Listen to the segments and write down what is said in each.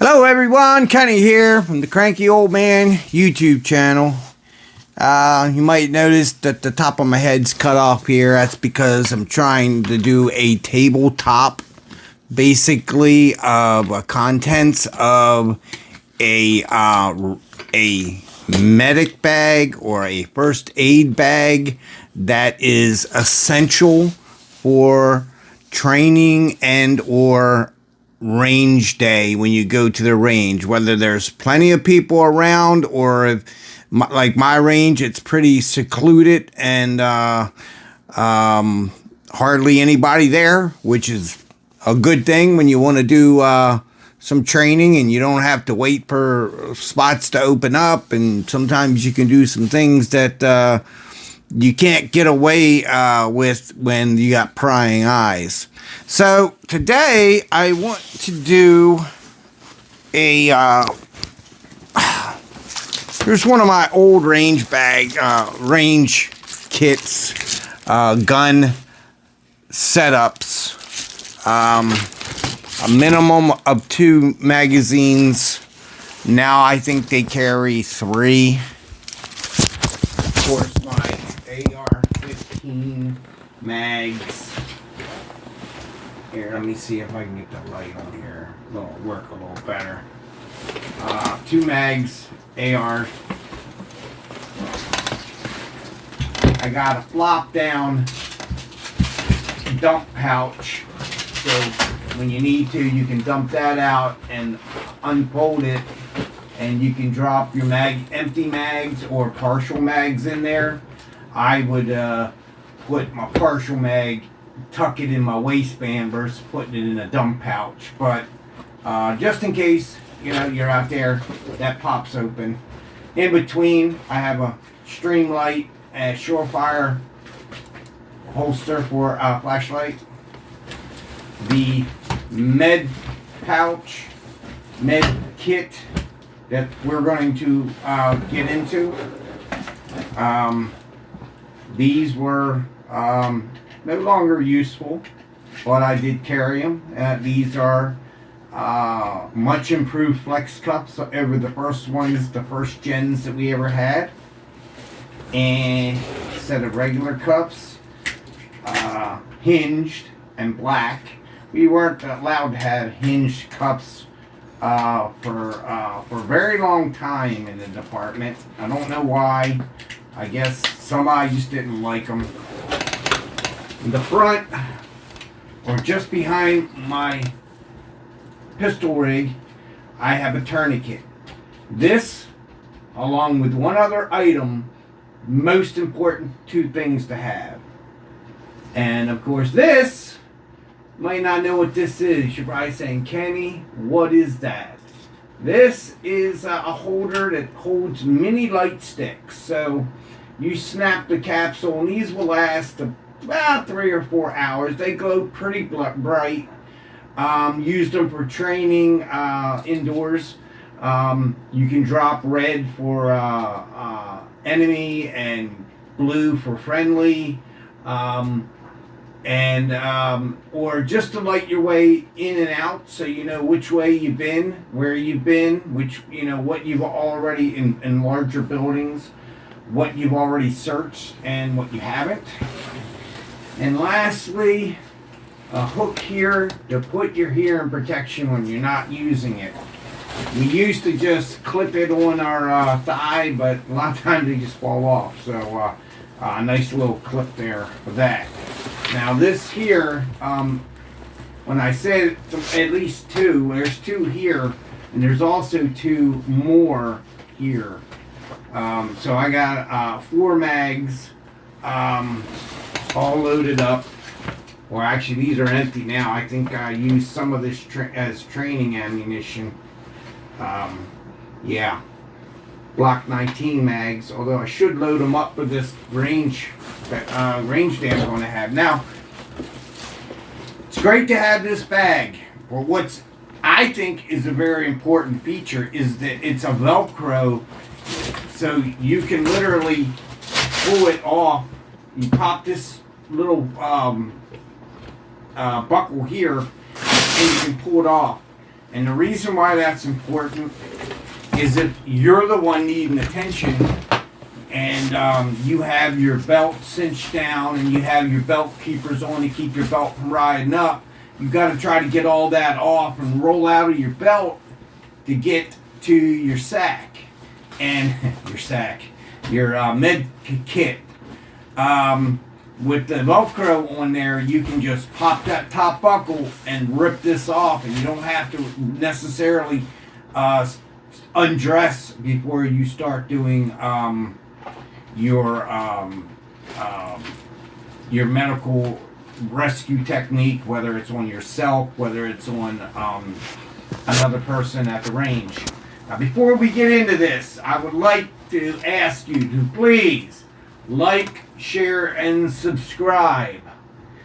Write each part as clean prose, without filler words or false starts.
Hello everyone, Kenny here from the Cranky Old Man YouTube channel. You might notice that the top of my head's cut off here. That's because I'm trying to do a tabletop, basically, of contents of a medic bag or a first aid bag that is essential for training and or range day when you go to the range, whether there's plenty of people around or if, like my range, it's pretty secluded and hardly anybody there, which is a good thing when you want to do some training and you don't have to wait for spots to open up, and sometimes you can do some things that you can't get away with when you got prying eyes. So today I want to do a here's one of my old range range kits, gun setups, a minimum of 2 magazines. Now I think they carry 3. Of course, my AR-15 mags. Here, let me see if I can get the light on here. It'll work a little better. 2 mags, AR. I got a flop down dump pouch. So when you need to, you can dump that out and unfold it. And you can drop your empty mags or partial mags in there. I would put my partial mag, tuck it in my waistband versus putting it in a dump pouch. But just in case, you know, you're out there, that pops open. In between, I have a Streamlight and Surefire holster for a flashlight. The med pouch, med kit that we're going to get into. These were no longer useful, but I did carry them. These are much improved flex cups over the first ones, the first gens that we ever had. And a set of regular cups, hinged and black. We weren't allowed to have hinged cups for a very long time in the department. I don't know why. I guess somebody just didn't like them. In the front, or just behind my pistol rig, I have a tourniquet. This, along with one other item, most important 2 things to have. And of course this, you might not know what this is. You're probably saying, Kenny, what is that? This is a holder that holds mini light sticks. So you snap the capsule and these will last about 3 or 4 hours. They glow pretty bright. Used them for training indoors. You can drop red for enemy and blue for friendly. Or just to light your way in and out, so you know which way you've been, where you've been, which, you know, what you've already in larger buildings, what you've already searched and what you haven't. And lastly, a hook here to put your hearing protection when you're not using it. We used to just clip it on our thigh, but a lot of times they just fall off. So a nice little clip there for that. Now this here, when I said at least 2, there's 2 here, and there's also 2 more here. So I got 4 mags, all loaded up. Well, actually these are empty now. I think I used some of this as training ammunition. Yeah. Glock 19 mags, although I should load them up with this range day I'm going to have. Now, it's great to have this bag. But what's I think is a very important feature is that it's a Velcro, so you can literally pull it off. You pop this little buckle here, and you can pull it off. And the reason why that's important is if you're the one needing attention and you have your belt cinched down and you have your belt keepers on to keep your belt from riding up, you've got to try to get all that off and roll out of your belt to get to your sack and your med kit. With the Velcro on there, you can just pop that top buckle and rip this off, and you don't have to necessarily undress before you start doing your medical rescue technique, whether it's on yourself, whether it's on another person at the range. Now, before we get into this, I would like to ask you to please like, share, and subscribe.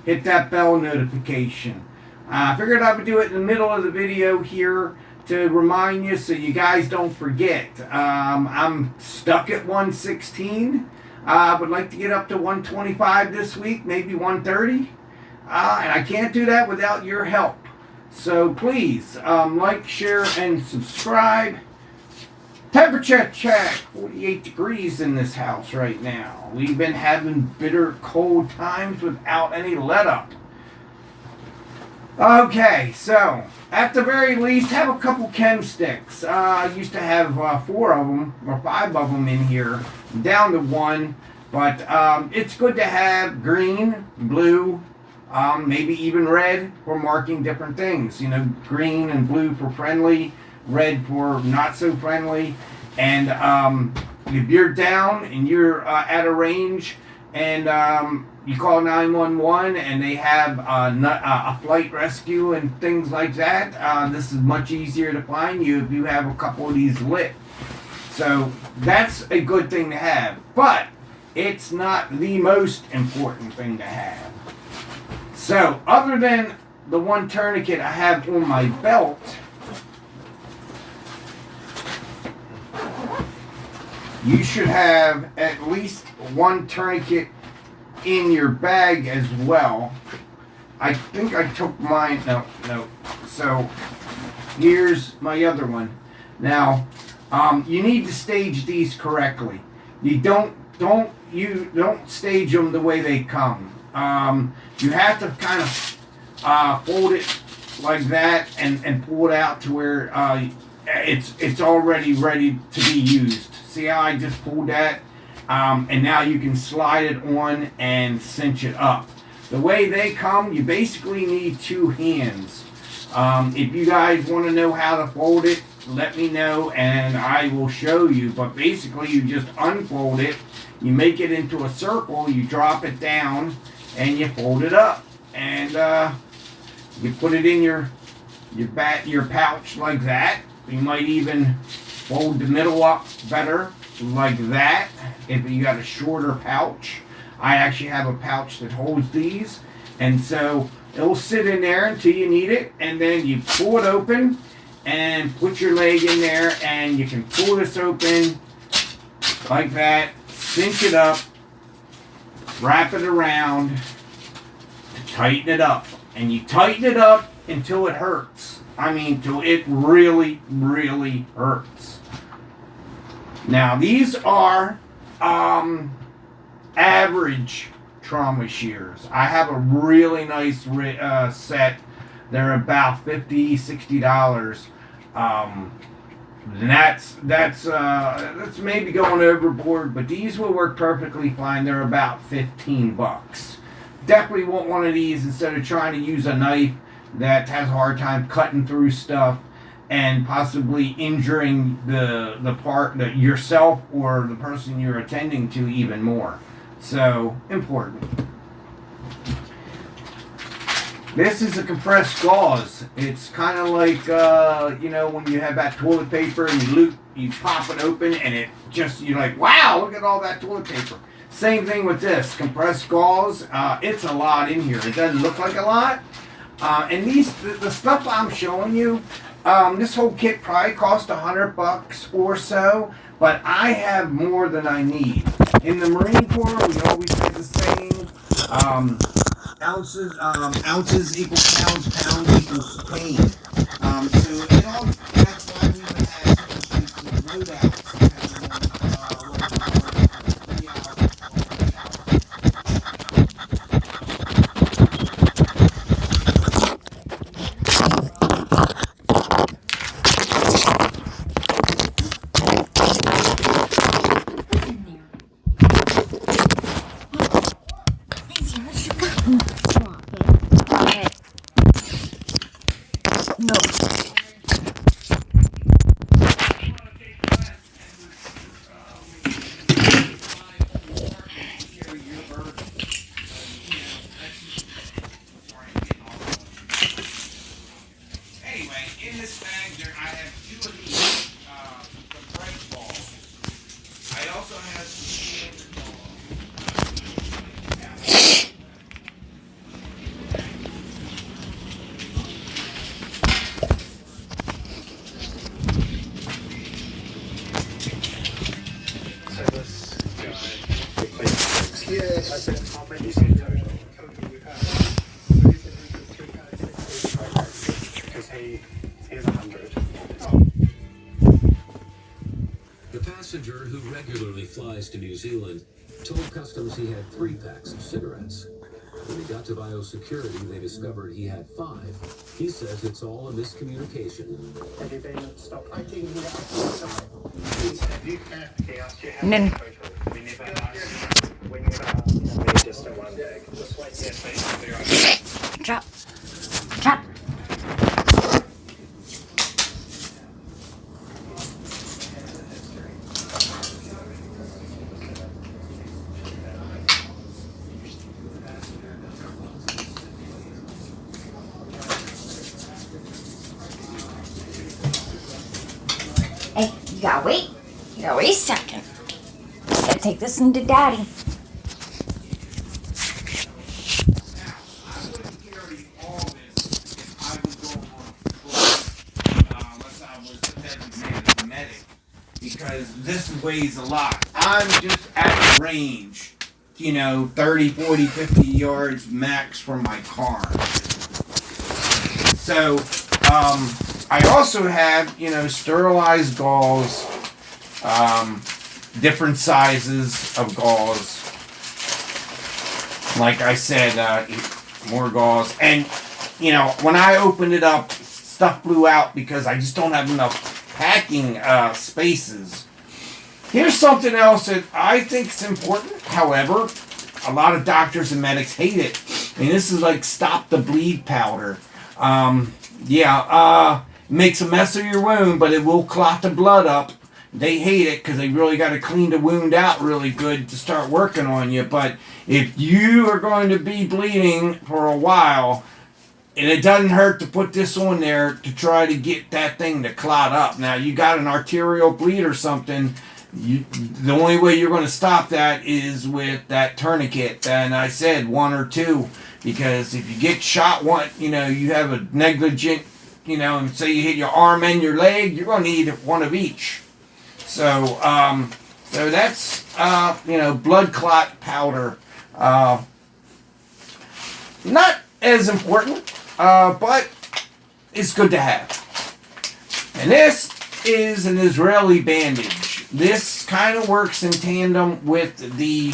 Hit that bell notification. I figured I would do it in the middle of the video here to remind you so you guys don't forget. I'm stuck at 116. I would like to get up to 125 this week, maybe 130. And I can't do that without your help. So please, like, share, and subscribe. Temperature check, 48 degrees in this house right now. We've been having bitter cold times without any let up. Okay, so at the very least, have a couple chem sticks. I used to have 4 of them, or 5 of them in here. I'm down to 1, but it's good to have green, blue, maybe even red for marking different things. You know, green and blue for friendly, red for not so friendly. And if you're down and you're at a range and you call 911 and they have a flight rescue and things like that, this is much easier to find you if you have a couple of these lit. So that's a good thing to have, but it's not the most important thing to have. So other than the one tourniquet I have on my belt, you should have at least one tourniquet in your bag as well. I think I took mine. No. So here's my other one. Now, you need to stage these correctly. You don't stage them the way they come. You have to kind of fold it like that and pull it out to where it's already ready to be used. See how I just pulled that? And now you can slide it on and cinch it up. The way they come, you basically need 2 hands. If you guys want to know how to fold it, let me know and I will show you. But basically you just unfold it, you make it into a circle, you drop it down, and you fold it up. And you put it in your pouch like that. You might even fold the middle up better like that if you got a shorter pouch. I actually have a pouch that holds these, and so it'll sit in there until you need it, and then you pull it open and put your leg in there, and you can pull this open like that, cinch it up, wrap it around to tighten it up, and you tighten it up until it hurts. I mean, till it really, really hurts. Now, these are average trauma shears. I have a really nice set. They're about $50, $60. And that's maybe going overboard, but these will work perfectly fine. They're about $15. Definitely want one of these instead of trying to use a knife that has a hard time cutting through stuff and possibly injuring the part that yourself or the person you're attending to even more. So important. This is a compressed gauze. It's kind of like when you have that toilet paper and you pop it open and it just, you're like, wow, look at all that toilet paper. Same thing with this compressed gauze. It's a lot in here. It doesn't look like a lot. And the stuff I'm showing you, this whole kit probably cost $100 or so, but I have more than I need. In the Marine Corps, we always did the same. Ounces equal pounds, pounds equals pain. So it all, that's why we would have different types of loadouts depending on what we want, pre-out or pre-out. No. Anyway, in this bag there, I have two of these compressed balls. I also have some standard balls. So this guy replaced yes. I said, how many total you have? So he said he did 3 packs because he has 100. The passenger, who regularly flies to New Zealand, told Customs he had 3 packs of cigarettes. When he got to biosecurity, they discovered he had 5. He says it's all a miscommunication. Have you been stopped? I think he asked you he asked you how Nen. many total. We never asked. We never asked how many just in one bag. Just wait, yeah, please. Drop. Drop. Hey, you gotta wait. You gotta wait a second. Gotta take this into daddy. I wouldn't carry all this if I was going on patrol, unless I was a designated medic, because this weighs a lot. I'm just at the range, 30, 40, 50 yards max from my car. So, I also have, sterilized gauze, different sizes of gauze. Like I said, more gauze. And, when I opened it up, stuff blew out because I just don't have enough packing spaces. Here's something else that I think is important. However, a lot of doctors and medics hate it. And this is like stop the bleed powder. Makes a mess of your wound, but it will clot the blood up. They hate it because they really got to clean the wound out really good to start working on you. But if you are going to be bleeding for a while, and it doesn't hurt to put this on there to try to get that thing to clot up. Now, you got an arterial bleed or something, the only way you're going to stop that is with that tourniquet. And I said 1 or 2, because if you get shot you have a negligent, and say you hit your arm and your leg, you're going to need one of each. So, so that's, blood clot powder. Not as important, but it's good to have. And this is an Israeli bandage. This kind of works in tandem with the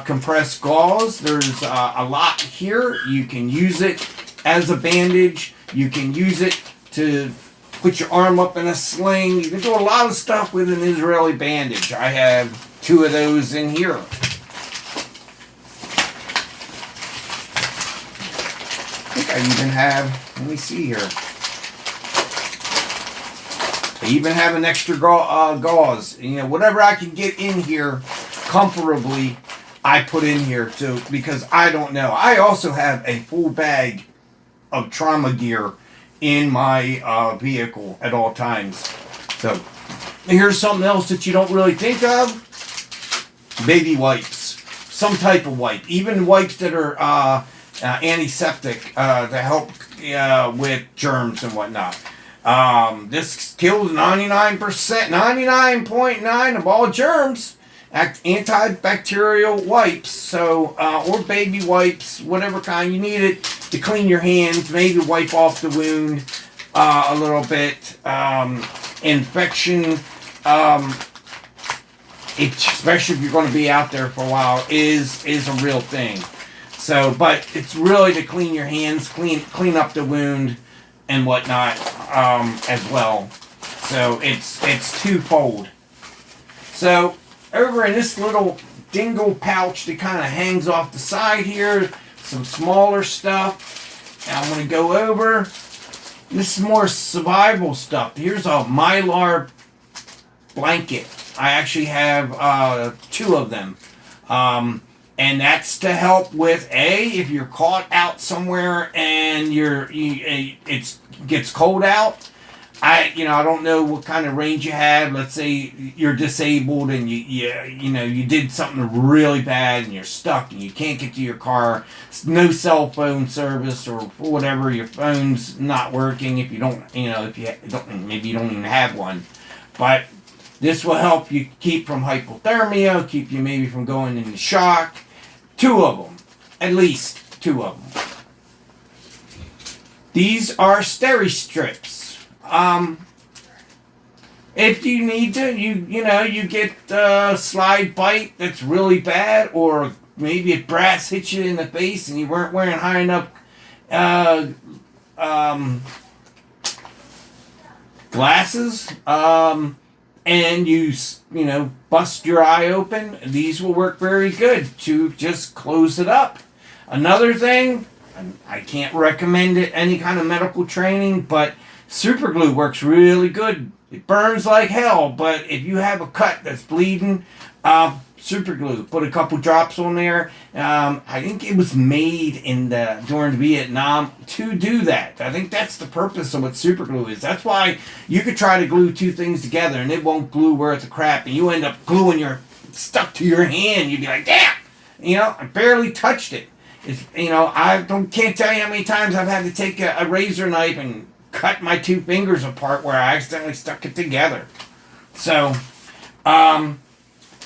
compressed gauze. There's a lot here. You can use it as a bandage. You can use it to put your arm up in a sling. You can do a lot of stuff with an Israeli bandage. I have 2 of those in here. I think I even have, let me see here. I even have an extra gauze. Whatever I can get in here comfortably, I put in here too, because I don't know. I also have a full bag of trauma gear in my vehicle at all times. So here's something else that you don't really think of. Baby wipes. Some type of wipe. Even wipes that are antiseptic to help with germs and whatnot. This kills 99%, 99.9% of all germs. Antibacterial wipes, so or baby wipes, whatever kind you need it to clean your hands, maybe wipe off the wound. a little bit. Infection, especially if you're going to be out there for a while, is a real thing. So, but it's really to clean your hands, clean up the wound and whatnot, as well. So it's twofold. So over in this little dingle pouch that kind of hangs off the side here, some smaller stuff. And I'm going to go over. This is more survival stuff. Here's a Mylar blanket. I actually have 2 of them. And that's to help with if you're caught out somewhere and it gets cold out. I don't know what kind of range you had. Let's say you're disabled and you did something really bad and you're stuck and you can't get to your car. No cell phone service or whatever. Your phone's not working. If you don't, maybe you don't even have one. But this will help you keep from hypothermia, keep you maybe from going into shock. 2 of them, at least 2 of them. These are Steri-Strips. If you need to, you get a slide bite that's really bad, or maybe a brass hits you in the face and you weren't wearing high enough glasses, and you bust your eye open, these will work very good to just close it up. Another thing, I can't recommend it any kind of medical training, but super glue works really good. It burns like hell, but if you have a cut that's bleeding, super glue. Put a couple drops on there. I think it was made during Vietnam to do that. I think that's the purpose of what super glue is. That's why you could try to glue 2 things together and it won't glue worth a crap, and you end up gluing stuck to your hand. You'd be like, damn, I barely touched it. Can't tell you how many times I've had to take a razor knife and cut my 2 fingers apart where I accidentally stuck it together. So,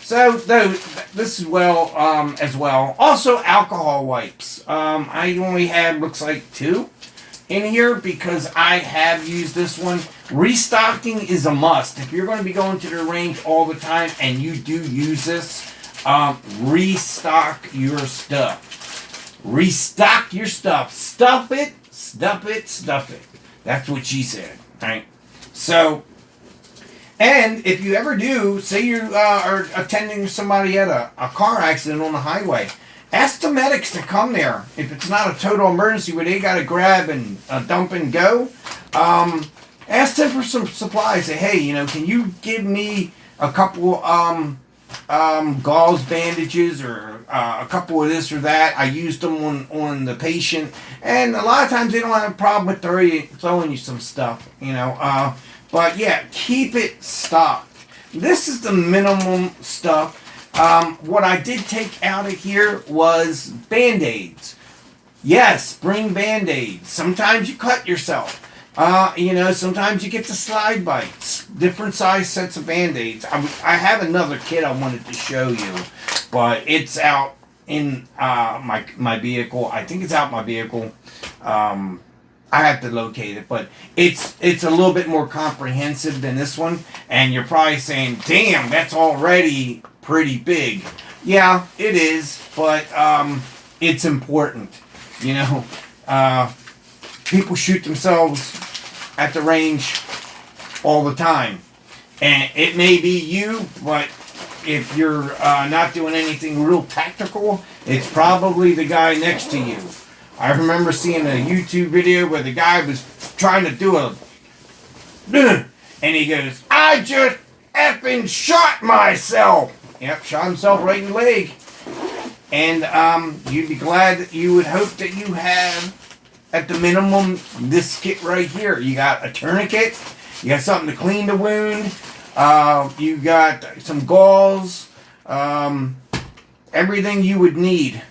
this is as well. Also, alcohol wipes. I only have, looks like 2 in here because I have used this one. Restocking is a must. If you're going to be going to the range all the time and you do use this, restock your stuff. Restock your stuff. Stuff it, stuff it, stuff it. That's what she said, right? So, and if you ever do, say you are attending somebody at a car accident on the highway, ask the medics to come there. If it's not a total emergency where they got to grab and dump and go, ask them for some supplies. Say, hey, can you give me a couple gauze bandages or a couple of this or that? I used them on the patient, and a lot of times they don't have a problem with throwing you some stuff, but yeah, keep it stocked. This is the minimum stuff. What I did take out of here was Band-Aids. Yes, bring Band-Aids. Sometimes you cut yourself. Sometimes you get the slide bites. Different size sets of Band-Aids. I have another kit I wanted to show you, but it's out in my vehicle. I think it's out my vehicle. I have to locate it, but it's a little bit more comprehensive than this one. And you're probably saying, damn, that's already pretty big. Yeah, it is, but it's important. People shoot themselves at the range all the time. And it may be you, but if you're not doing anything real tactical, it's probably the guy next to you. I remember seeing a YouTube video where the guy was trying to do and he goes, I just effing shot myself. Yep, shot himself right in the leg. And you'd be glad, you would hope that you have, at the minimum, this kit right here. You got a tourniquet, you got something to clean the wound, you got some gauze, everything you would need.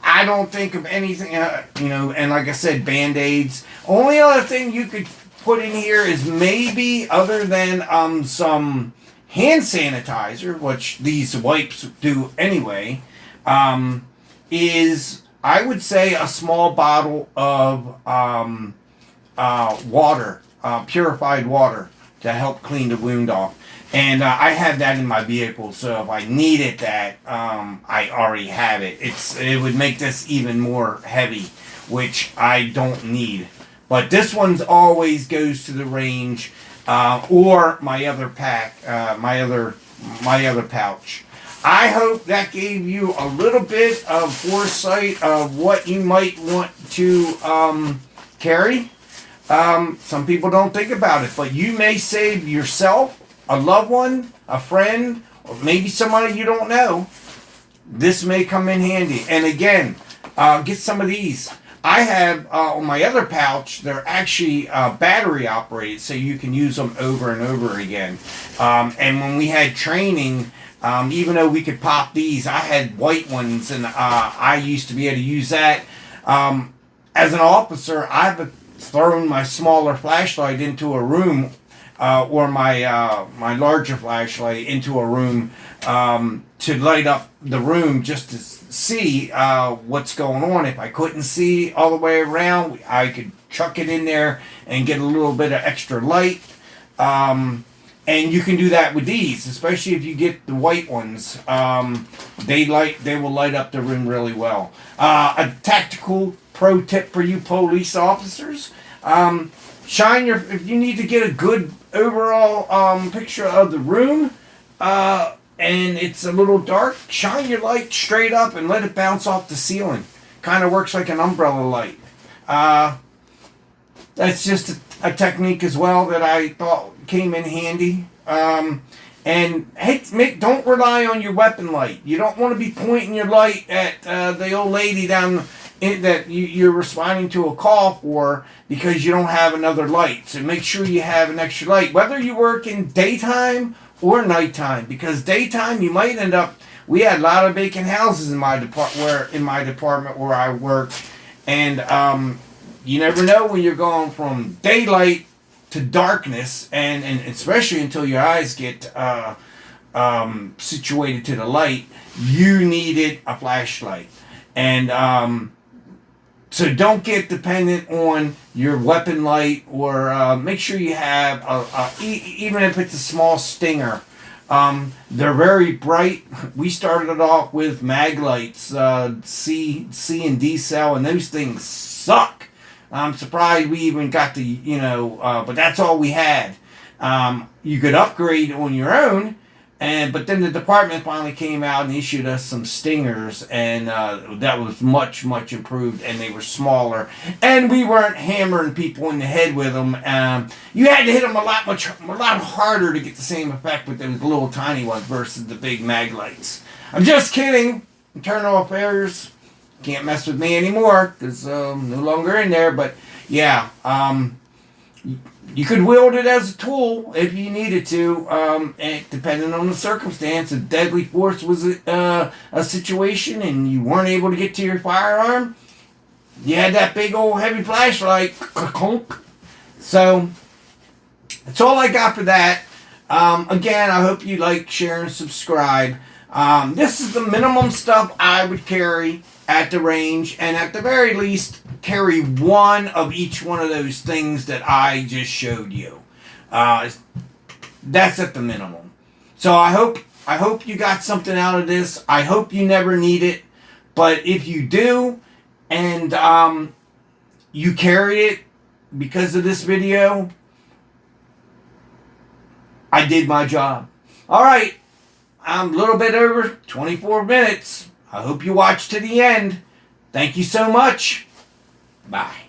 I don't think of anything, and like I said, Band-Aids. Only other thing you could put in here is maybe, other than some hand sanitizer, which these wipes do anyway, is, I would say, a small bottle of water. purified water to help clean the wound off. And I have that in my vehicle, so if I needed that, I already have it. It would make this even more heavy, which I don't need. But this one's always goes to the range, or my other pack, my other pouch. I hope that gave you a little bit of foresight of what you might want to carry. Some people don't think about it, but you may save yourself, a loved one, a friend, or maybe somebody you don't know. This may come in handy. And again, get some of these. I have on my other pouch, they're actually battery operated, so you can use them over and over again. And when we had training, even though we could pop these, I had white ones, and I used to be able to use that. As an officer, I've thrown my smaller flashlight into a room, or my larger flashlight into a room to light up the room just to see what's going on. If I couldn't see all the way around, I could chuck it in there and get a little bit of extra light. And you can do that with these, especially if you get the white ones. They will light up the room really well. A tactical pro tip for you police officers: if you need to get a good overall picture of the room, and it's a little dark, shine your light straight up and let it bounce off the ceiling. Kind of works like an umbrella light. That's just a technique as well that I thought came in handy. And hey, don't rely on your weapon light. You don't want to be pointing your light at the old lady down that you're responding to a call for, because you don't have another light. So make sure you have an extra light, whether you work in daytime or nighttime, because daytime you might end up. We had a lot of vacant houses in my department where I work, and you never know when you're going from daylight to darkness, and especially until your eyes get situated to the light. You needed a flashlight, and so don't get dependent on your weapon light, or make sure you have even if it's a small Stinger. They're very bright. We started it off with mag lights, C and D cell, and those things suck. I'm surprised we even got the, but that's all we had. You could upgrade on your own, but then the department finally came out and issued us some Stingers, and that was much, much improved, and they were smaller, and we weren't hammering people in the head with them. You had to hit them a lot harder to get the same effect with those little tiny ones versus the big mag lights. I'm just kidding. Internal Affairs can't mess with me anymore, because I'm no longer in there. But yeah, you could wield it as a tool if you needed to, and depending on the circumstance. If deadly force was a situation and you weren't able to get to your firearm, you had that big old heavy flashlight. So that's all I got for that. Again, I hope you like, share, and subscribe. This is the minimum stuff I would carry at the range, and at the very least carry one of each one of those things that I just showed you. That's at the minimum. So I hope you got something out of this. I hope you never need it, but if you do, and you carry it because of this video, I did my job. Alright, I'm a little bit over 24 minutes. I hope you watched to the end. Thank you so much. Bye.